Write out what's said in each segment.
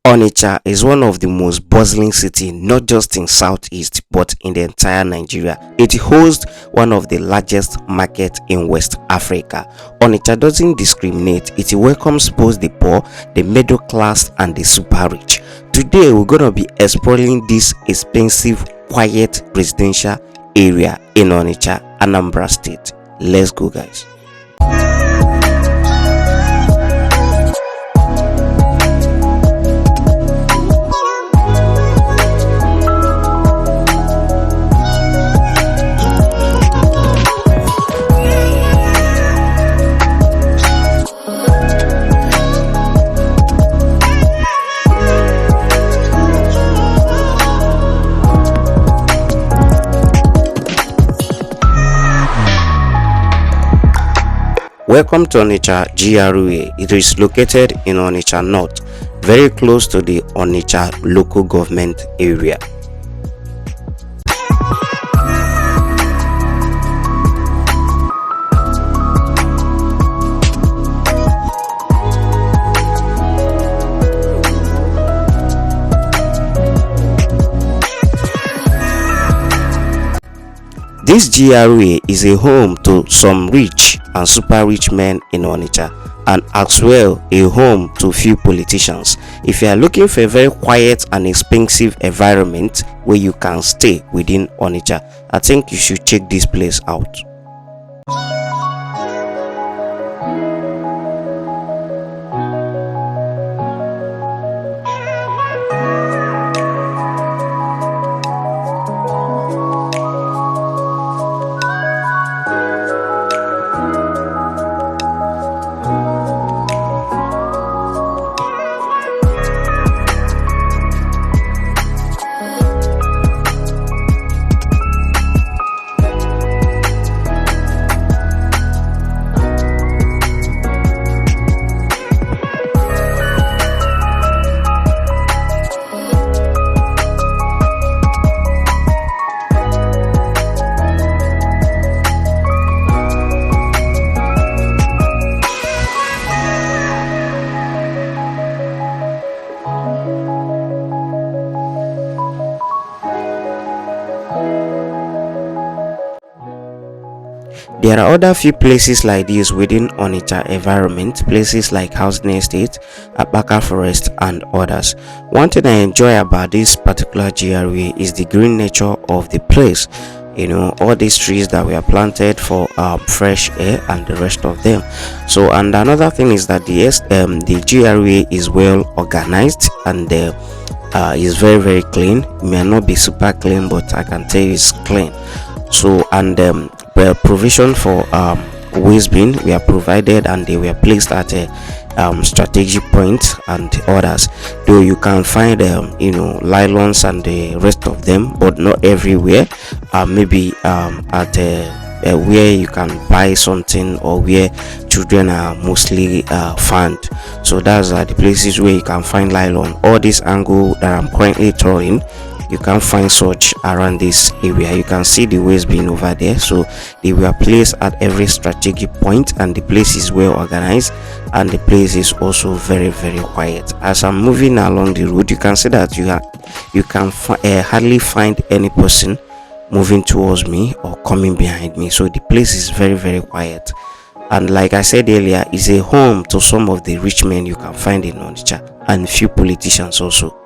Onitsha is one of the most bustling cities not just in southeast but in the entire Nigeria. It hosts one of the largest markets in West Africa. Onitsha doesn't discriminate. It welcomes both the poor, the middle class and the super rich. Today we're going to be exploring this expensive, quiet residential area in Onitsha, Anambra State. Let's go, guys. Welcome to Onitsha GRA. It is located in Onitsha North, very close to the Onitsha local government area. This GRA is a home to some rich and super rich men in Onitsha, and as well a home to few politicians. If you are looking for a very quiet and expensive environment where you can stay within Onitsha, I think you should check this place out. There are other few places like this within Onitsha environment, places like Housing Estate, Abaka Forest and others. One thing I enjoy about this particular GRA is the green nature of the place. You know, all these trees that were planted for fresh air and the rest of them. So, and another thing is that the GRA is well organized and is very clean. It may not be super clean, but I can tell you it's clean. So, and provision for waste bin were provided, and they were placed at a strategic point and others, though you can find nylons and the rest of them, but not everywhere. Maybe at where you can buy something or where children are mostly found. So that's the places where you can find nylon. All this angle that I'm currently touring, you can find such around this area. You can see the waste bin over there, so they were placed at every strategic point, and the place is well organized, and the place is also very quiet. As I'm moving along the road, you can see that you can hardly find any person moving towards me or coming behind me. So the place is very quiet, and like I said earlier, is a home to some of the rich men you can find in Onitsha, and few politicians also.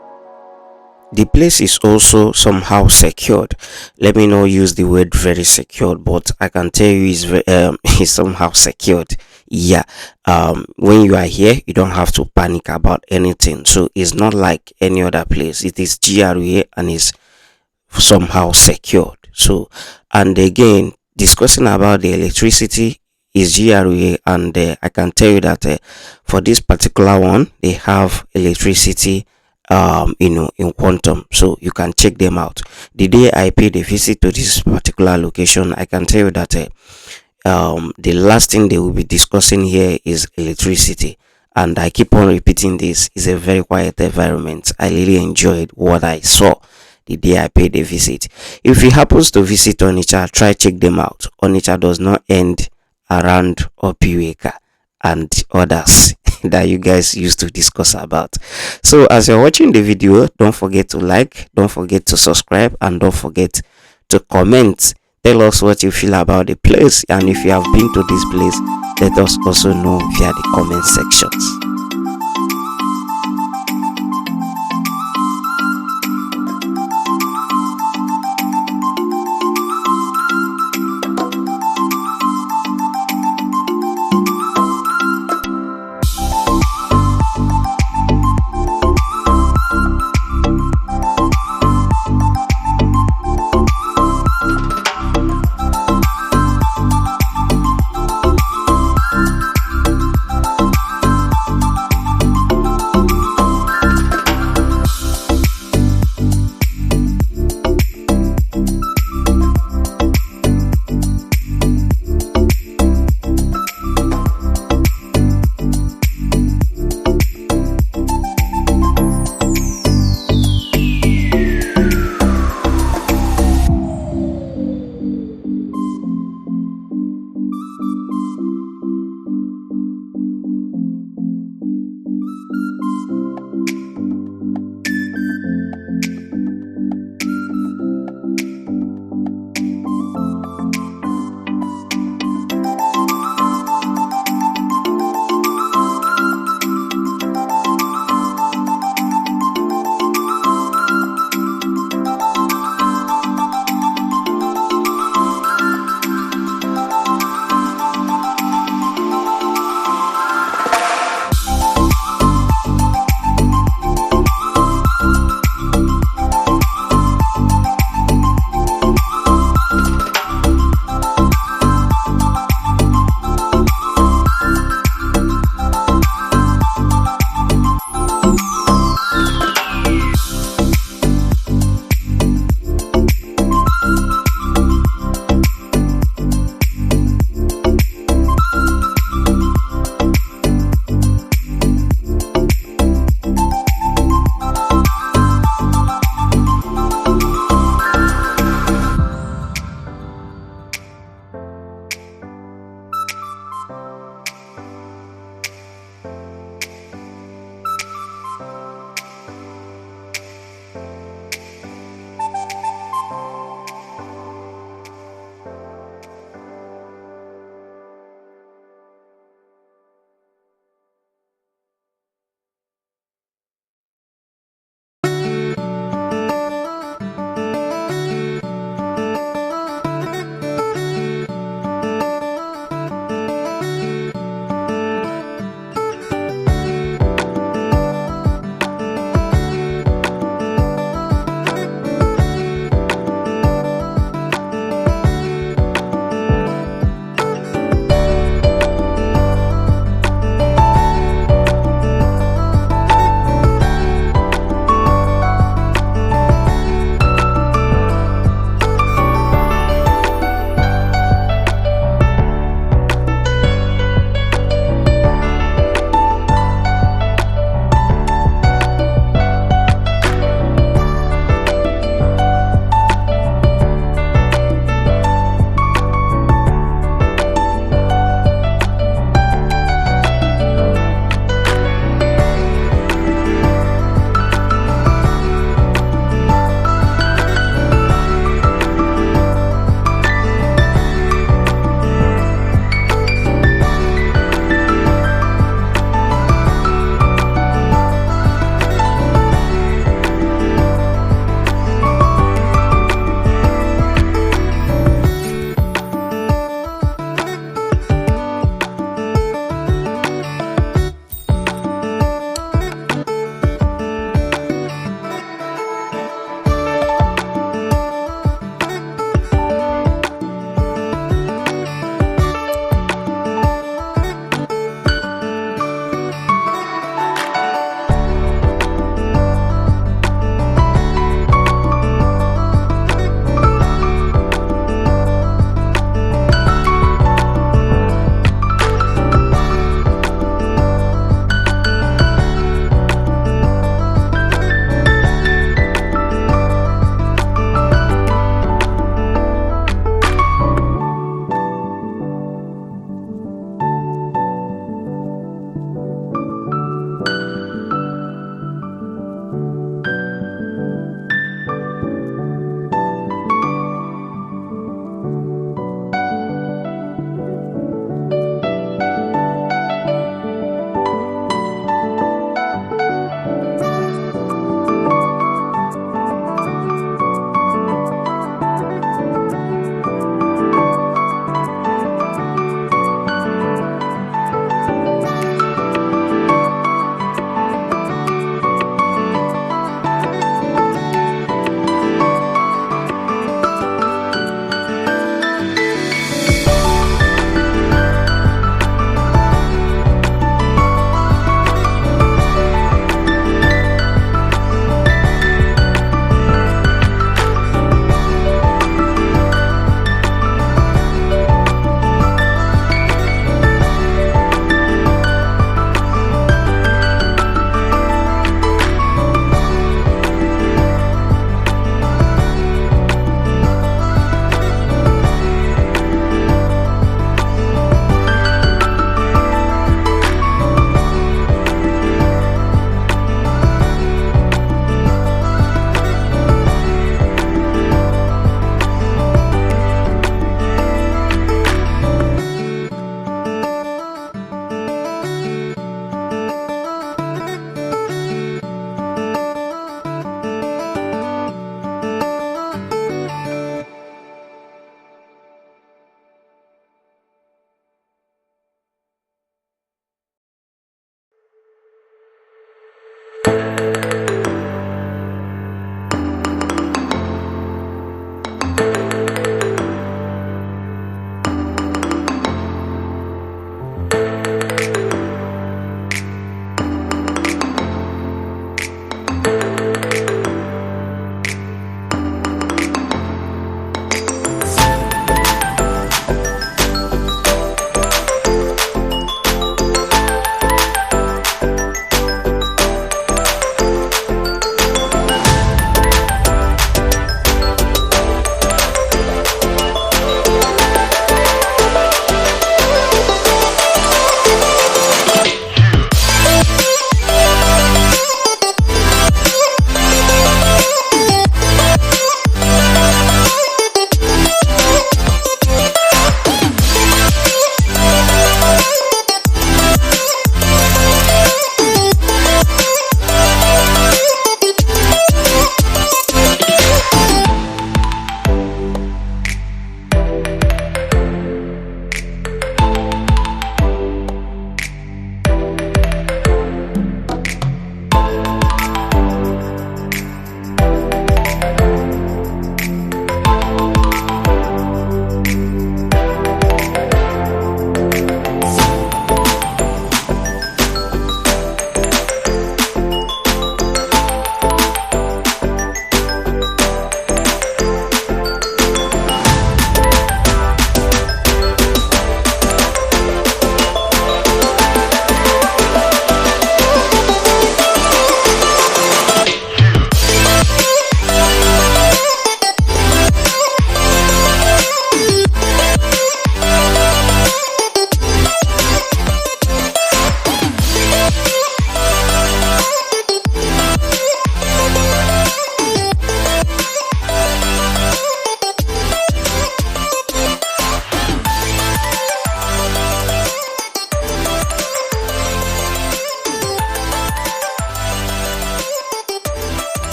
The place is also somehow secured. Let me not use the word very secured, but I can tell you it's somehow secured. Yeah. When you are here, you don't have to panic about anything. So it's not like any other place. It is GRA and is somehow secured. So, and again, discussing about the electricity is GRA, and I can tell you that for this particular one, they have electricity in quantum, so you can check them out. The day I paid a visit to this particular location, I can tell you that the last thing they will be discussing here is electricity, and I keep on repeating this. Is a very quiet environment. I really enjoyed what I saw the day I paid a visit. If you happens to visit Onitsha, try check them out. Onitsha does not end around Opiweka and others. that you guys used to discuss about. So as you're watching the video, don't forget to like, don't forget to subscribe, and don't forget to comment. Tell us what you feel about the place, and if you have been to this place, let us also know via the comment sections.